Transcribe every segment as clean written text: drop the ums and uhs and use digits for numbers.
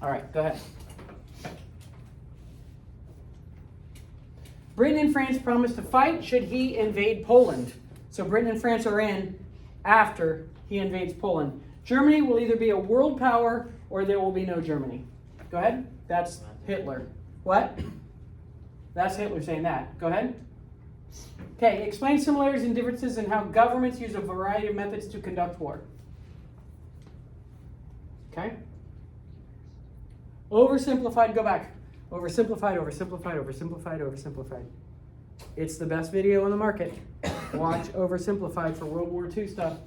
All right, go ahead. Britain and France promised to fight should he invade Poland. So Britain and France are in after he invades Poland. Germany will either be a world power or there will be no Germany. Go ahead. That's Hitler. What? That's Hitler saying that. Go ahead. Okay, explain similarities and differences in how governments use a variety of methods to conduct war. Okay? Oversimplified, go back. Oversimplified, oversimplified, oversimplified, oversimplified. It's the best video on the market. Watch Oversimplified for World War II stuff.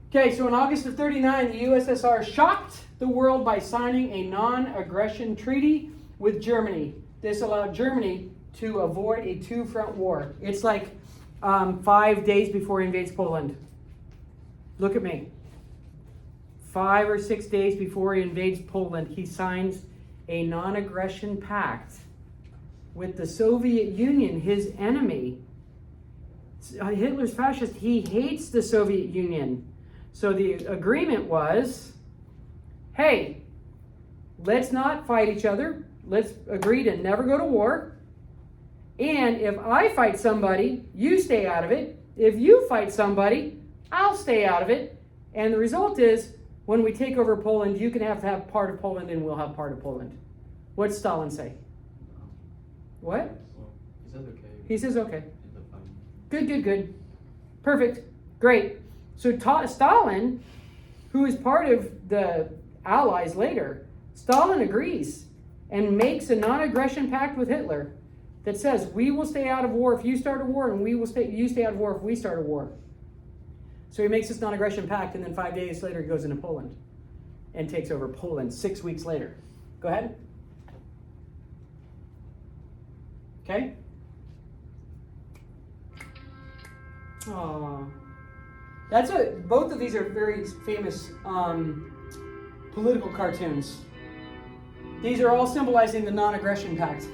Okay, so in August of 39, the USSR shocked the world by signing a non-aggression treaty with Germany. This allowed Germany to avoid a two-front war. It's like 5 days before he invades Poland. Look at me. 5 or 6 days before he invades Poland, he signs a non-aggression pact with the Soviet Union, his enemy. Hitler's fascist. He hates the Soviet Union. So the agreement was, hey, let's not fight each other. Let's agree to never go to war. And if I fight somebody, you stay out of it. If you fight somebody, I'll stay out of it. And the result is, when we take over Poland, you can have part of Poland and we'll have part of Poland. What's Stalin say? What? He says okay. He says okay. Good, good, good. Perfect. Great. So Stalin, who is part of the Allies later, Stalin agrees and makes a non-aggression pact with Hitler that says, we will stay out of war if you start a war, and you stay out of war if we start a war. So he makes this non-aggression pact, and then 5 days later he goes into Poland and takes over Poland 6 weeks later. Go ahead. Okay? Aww. Both of these are very famous political cartoons. These are all symbolizing the non-aggression pact.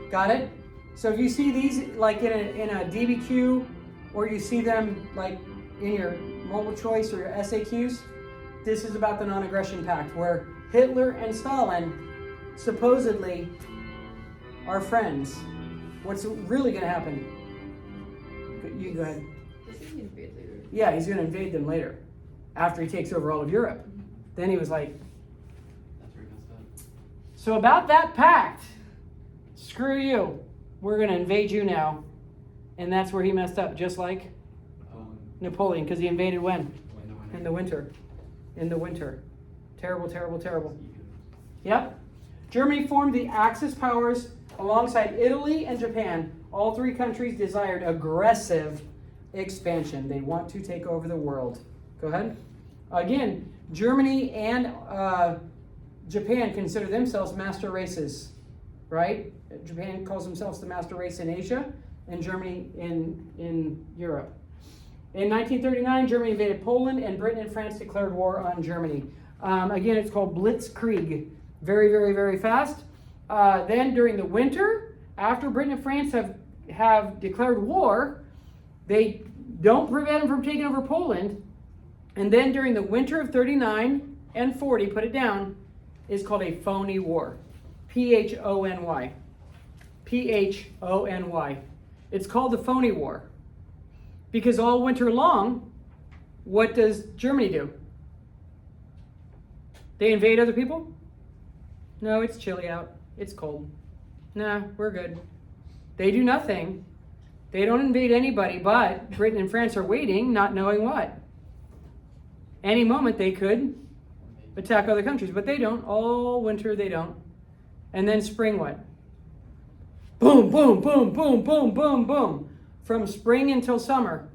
Got it? So if you see these like in a DBQ, or you see them like in your multiple choice or your SAQs, this is about the non-aggression pact, where Hitler and Stalin supposedly are friends. What's really going to happen? You go ahead. Does he invade later? Yeah, he's going to invade them later, after he takes over all of Europe. Mm-hmm. Then he was like, That's where he messed up. so about that pact, screw you. We're going to invade you now. And that's where he messed up, just like Napoleon, because he invaded when? In the winter. In the winter. Terrible, terrible, terrible. Yep. Germany formed the Axis powers alongside Italy and Japan. All three countries desired aggressive expansion. They want to take over the world. Go ahead. Again, Germany and Japan consider themselves master races, right? Japan calls themselves the master race in Asia, and Germany in Europe. In 1939, Germany invaded Poland, and Britain and France declared war on Germany. Again, it's called Blitzkrieg. Very, very, very fast. Then during the winter, after Britain and France have declared war, they don't prevent them from taking over Poland. And then during the winter of 39 and 40, put it down, is called a phony war. Phony. Phony. It's called the phony war. Because all winter long, what does Germany do? They invade other people? No, it's chilly out. It's cold. Nah, we're good. They do nothing. They don't invade anybody, but Britain and France are waiting, not knowing what. Any moment they could attack other countries, but they don't. All winter they don't. And then spring what? Boom, boom, boom, boom, boom, boom, boom. From spring until summer,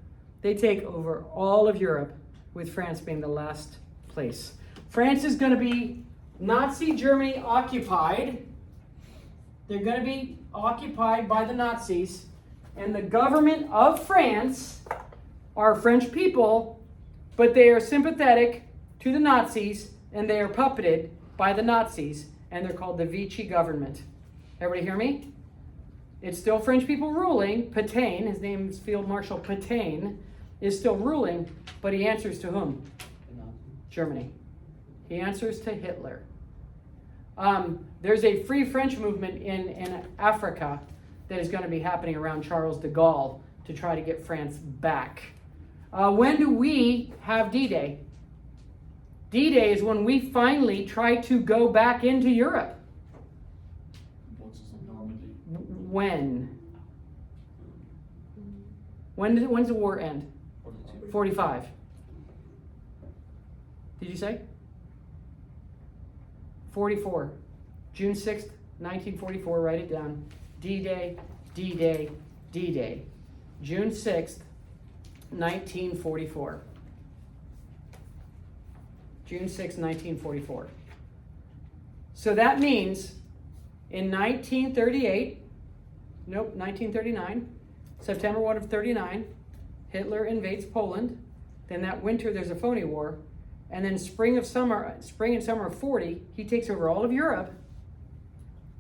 they take over all of Europe, with France being the last place. France is going to be Nazi Germany occupied. They're going to be occupied by the Nazis. And the government of France are French people, but they are sympathetic to the Nazis, and they are puppeted by the Nazis, and they're called the Vichy government. Everybody hear me? It's still French people ruling. Pétain, his name is Field Marshal Pétain, is still ruling, but he answers to whom? Germany. He answers to Hitler. There's a free French movement in Africa that is going to be happening around Charles de Gaulle to try to get France back. When do we have D-Day? D-Day is when we finally try to go back into Europe. When? When's the war end? 45. Did you say? 44. June 6th, 1944, write it down. D-Day, D-Day, D-Day. June 6th, 1944. June 6th, 1944. So that means in 1939, September 1 of 39, Hitler invades Poland. Then that winter there's a phony war. And then spring and summer of 40, he takes over all of Europe.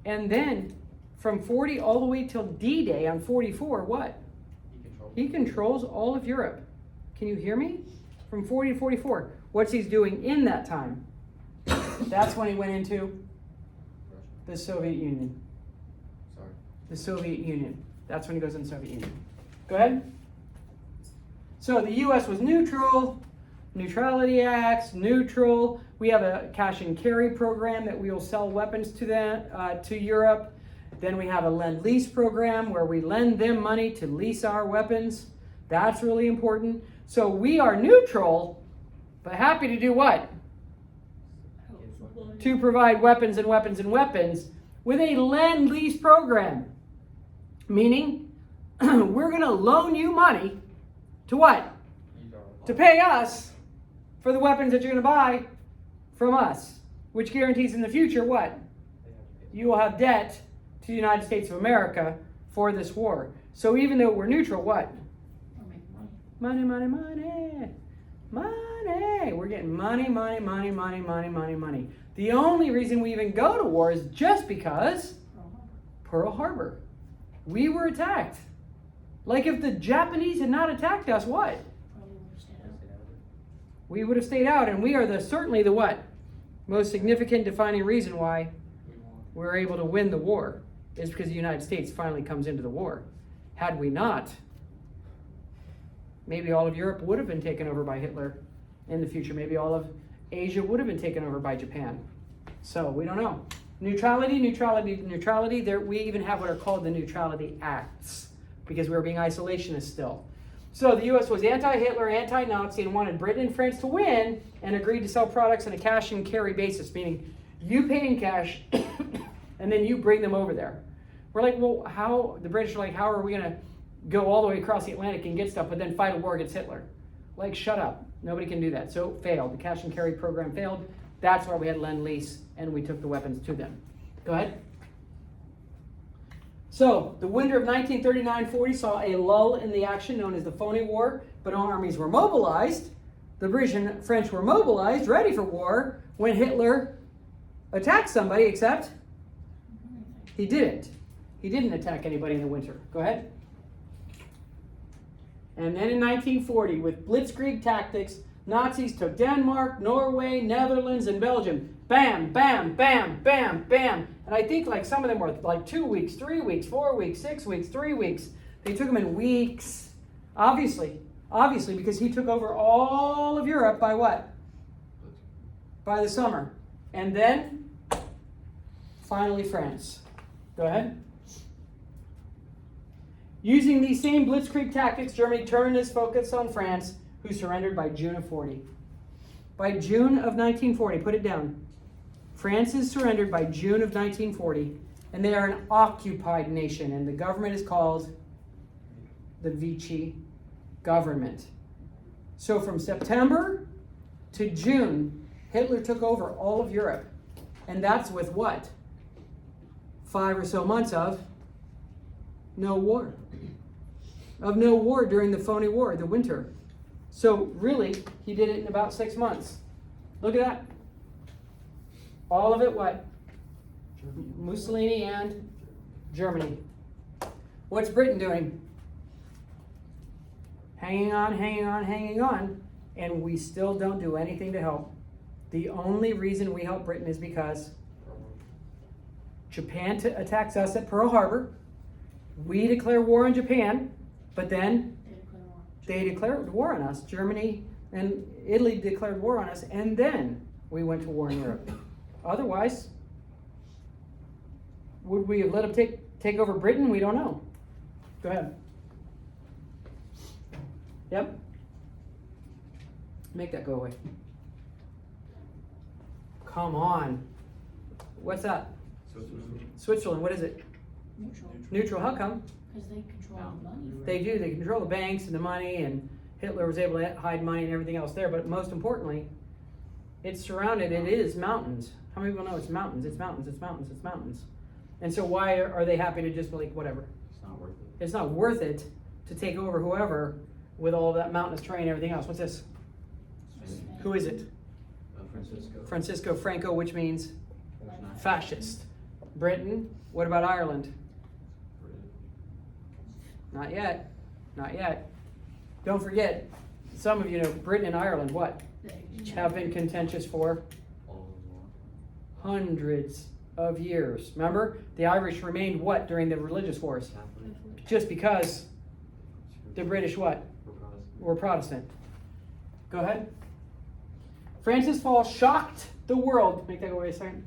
And then from 40 all the way till D-Day on 44, what? He controls all of Europe. Can you hear me? From 40 to 44. What's he doing in that time? That's when he went into the Soviet Union. Sorry. The Soviet Union. That's when he goes in the Soviet Union. Go ahead. So the U.S. was neutral. Neutrality Acts, neutral. We have a cash and carry program that we will sell weapons to Europe. Then we have a lend-lease program where we lend them money to lease our weapons. That's really important. So we are neutral, but happy to do what? To provide weapons and weapons and weapons with a lend-lease program. Meaning, we're going to loan you money to what? To pay us for the weapons that you're going to buy from us, which guarantees in the future what? You will have debt to the United States of America for this war. So even though we're neutral, what? Money, money, money. Money. We're getting money, money, money, money, money, money, money. The only reason we even go to war is just because Pearl Harbor. We were attacked. Like if the Japanese had not attacked us, what? We would have stayed out, and we are certainly the what? Most significant defining reason why we're able to win the war is because the United States finally comes into the war. Had we not, maybe all of Europe would have been taken over by Hitler in the future. Maybe all of Asia would have been taken over by Japan. So we don't know. Neutrality, neutrality, neutrality. There, we even have what are called the Neutrality Acts because we were being isolationist still. So the U.S. was anti-Hitler, anti-Nazi, and wanted Britain and France to win, and agreed to sell products on a cash and carry basis, meaning you pay in cash, and then you bring them over there. We're like, well, how? The British are like, how are we going to go all the way across the Atlantic and get stuff, but then fight a war against Hitler? Like, shut up. Nobody can do that. So it failed. The cash and carry program failed. That's why we had Lend-Lease, and we took the weapons to them. Go ahead. So, the winter of 1939-40 saw a lull in the action known as the Phony War, but armies were mobilized. The British and French were mobilized, ready for war, when Hitler attacked somebody, except he didn't. He didn't attack anybody in the winter. Go ahead. And then in 1940, with blitzkrieg tactics, Nazis took Denmark, Norway, Netherlands, and Belgium. Bam, bam, bam, bam, bam. And I think like some of them were like 2 weeks, 3 weeks, 4 weeks, 6 weeks, 3 weeks. They took them in weeks. Obviously, because he took over all of Europe by what? By the summer. And then, finally, France. Go ahead. Using these same blitzkrieg tactics, Germany turned its focus on France, who surrendered by June of 40. By June of 1940, put it down. France is surrendered by June of 1940, and they are an occupied nation, and the government is called the Vichy government. So from September to June, Hitler took over all of Europe, and that's with what? 5 or so months of no war. Of no war during the phony war, the winter. So really, he did it in about 6 months. Look at that. All of it what? Mussolini and Germany. What's Britain doing? Hanging on, hanging on, hanging on. And we still don't do anything to help. The only reason we help Britain is because Japan attacks us at Pearl Harbor. We declare war on Japan, but then they declared war on us. Germany and Italy declared war on us, and then we went to war in Europe. Otherwise, would we have let them take over Britain? We don't know. Go ahead. Yep. Make that go away. Come on. What's that? Switzerland. What is it? Neutral. Neutral. How come? Because they control the money. They do. They control the banks and the money, and Hitler was able to hide money and everything else there. But most importantly, it's surrounded. It is mountains. How many people know it's mountains? It's mountains. It's mountains. It's mountains. And so why are they happy to just be like whatever? It's not worth it. It's not worth it to take over whoever with all of that mountainous terrain and everything else. What's this? Spain. Who is it? Francisco. Francisco Franco, which means There's not- fascist. Britain. What about Ireland? Britain. Not yet. Not yet. Don't forget, some of you know Britain and Ireland, what? Have been contentious for All of war. hundreds of years. Remember? The Irish remained what during the religious wars? Catholic. Just because the British what? We're Protestant. Were Protestant. Go ahead. Francis Fall shocked the world. Make that go away a second.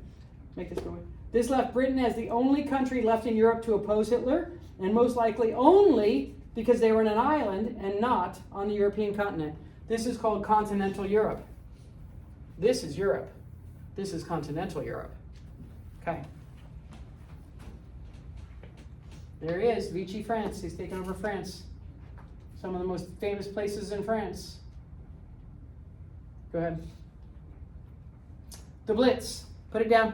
Make this go away. This left Britain as the only country left in Europe to oppose Hitler, and most likely only because they were in an island and not on the European continent. This is called continental Europe. This is Europe. This is continental Europe. Okay. There he is, Vichy France. He's taken over France. Some of the most famous places in France. Go ahead. The Blitz. Put it down.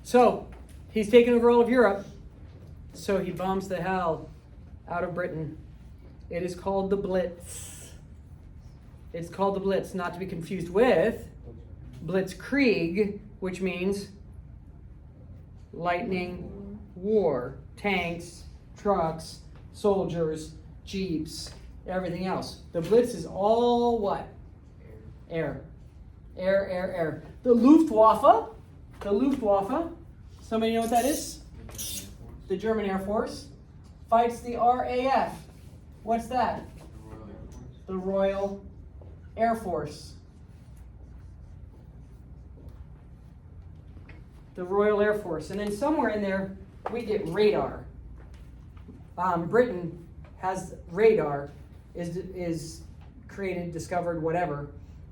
So, he's taken over all of Europe. So he bombs the hell out of Britain. It is called the Blitz. It's called the Blitz, not to be confused with Blitzkrieg, which means lightning war. Tanks, trucks, soldiers, jeeps, everything else. The Blitz is all what? Air. Air, air, air. The Luftwaffe. Somebody know what that is? The German Air Force fights the RAF. What's that? The Royal Air Force. The Royal Air Force. The Royal Air Force. And then somewhere in there, we get radar. Britain has radar, is created, discovered, whatever,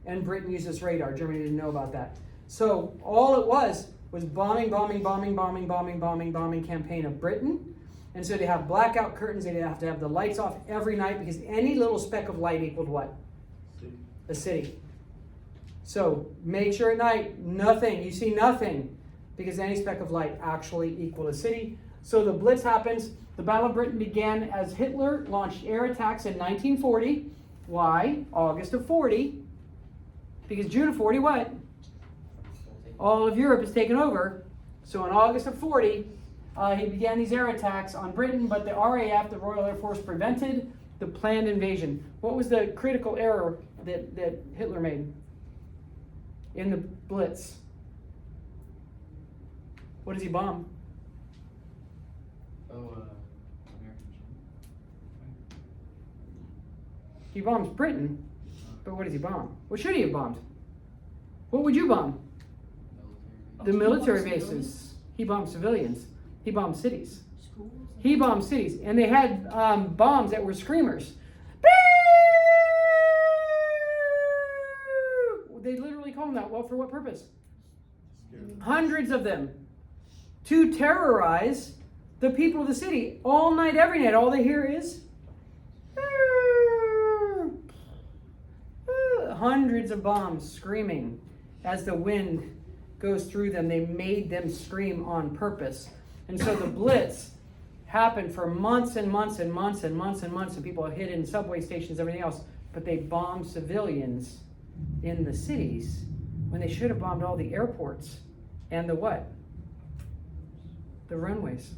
and Britain uses radar. Germany didn't know about that. So all it was bombing campaign of Britain. And so they have blackout curtains. They have to have the lights off every night because any little speck of light equaled what? A city. So make sure at night, nothing, you see nothing, because any speck of light actually equaled a city. So the Blitz happens. The Battle of Britain began as Hitler launched air attacks in 1940. Why? August of 40. Because June of 40, what? All of Europe is taken over. So in August of 40, he began these air attacks on Britain, but the RAF, the Royal Air Force, prevented the planned invasion. What was the critical error that Hitler made in the Blitz? What does he bomb? American. He bombs Britain, but what does he bomb? What should he have bombed? What would you bomb? The military bases. He bombed civilians. He bombed cities. Schools. He bombed cities. And they had bombs that were screamers. They literally call them that. Well, for what purpose? Hundreds of them. To terrorize the people of the city. All night, every night. All they hear is hundreds of bombs screaming as the wind goes through them. They made them scream on purpose. And so the Blitz happened for months and months and months and months and months, and people hid in subway stations, everything else, but they bombed civilians in the cities when they should have bombed all the airports and the what? The runways.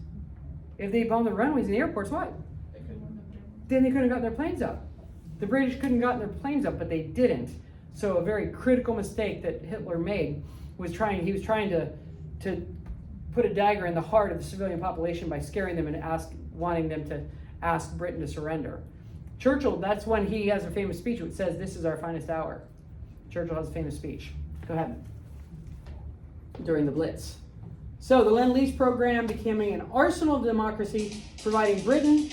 If they bombed the runways and the airports, what? Then they couldn't have gotten their planes up. The British couldn't have gotten their planes up, but they didn't. So a very critical mistake that Hitler made was he was trying to put a dagger in the heart of the civilian population by scaring them and wanting them to ask Britain to surrender. Churchill, that's when he has a famous speech which says, "This is our finest hour." Churchill has a famous speech. Go ahead. During the Blitz. So the Lend-Lease program becoming an arsenal of democracy, providing Britain